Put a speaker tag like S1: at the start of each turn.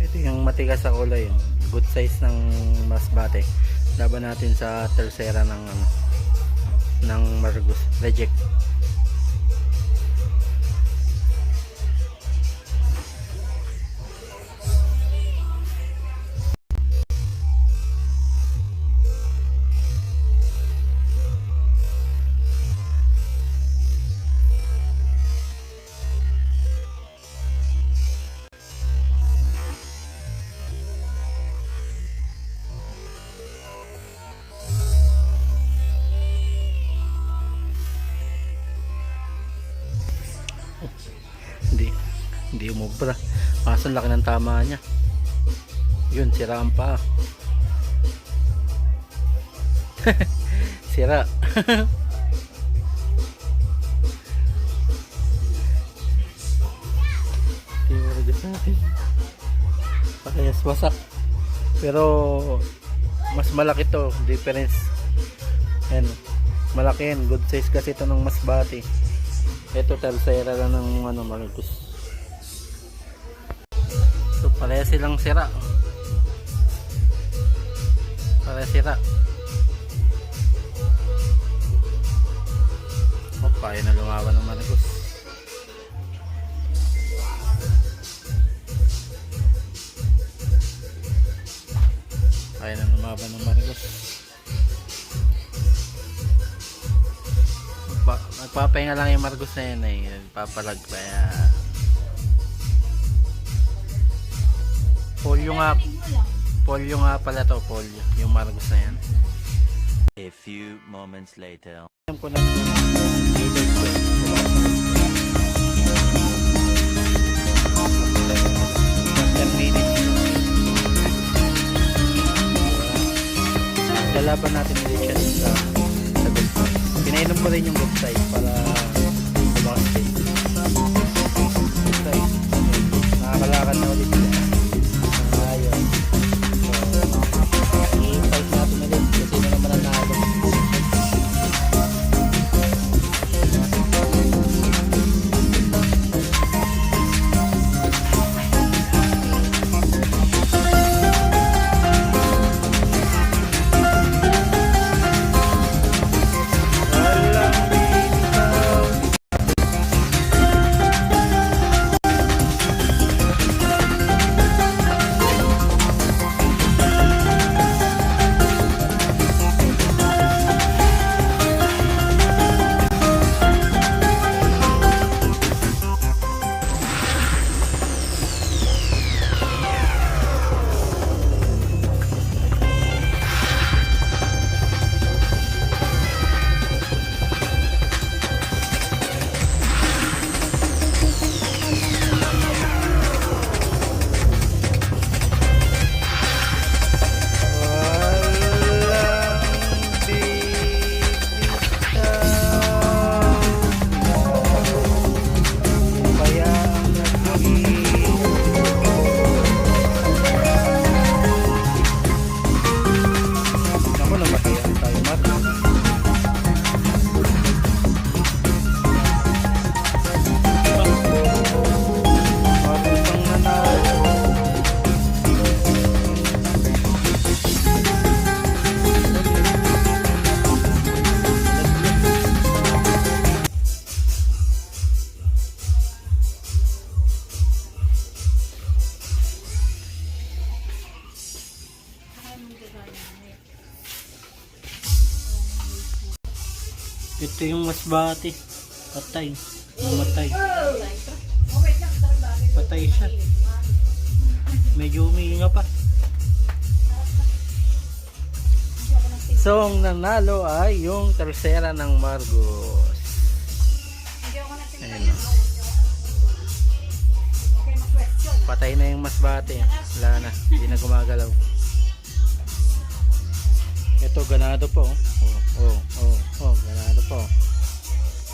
S1: Ito yung matigas sa kulay, yung good size ng masbate. Laban natin sa tercera ng ng Margus reject. Hindi umubra, kaso laki ng tama niya. Yun, sira ang paa. Sira. Tingnan natin, parehas wasak, pero mas malaki to difference. Ayan, malaki yan, good size kasi ito ng masbate. Ito tercera lang ng Margus. So pareha silang sira. Pareha sira. Kaya na lumaban ng Margus. Kaya na lumaban ng Margus. Nagpapahinga lang yung Margus na yun, eh nagpapalag, kaya polio nga pala to, polio yung Margus na yan.
S2: A few moments later.
S1: Alam ko na gilid ko, lalaban natin ulit siya sa good size. Pinainom ko rin yung good size para lumakas din. Good size, nakakalakad na ulit siya. Ayun, so i-fight natin ulit kasi na naman ang nalo. Ito yung masbate. Patay. Namatay. Patay siya. Medyo umihinga pa. So, ang nanalo ay yung tercera ng Margus. Ayan. Patay na yung masbate. Wala na. Hindi na gumagalaw. Ito, ganado po. Oh, ganado po.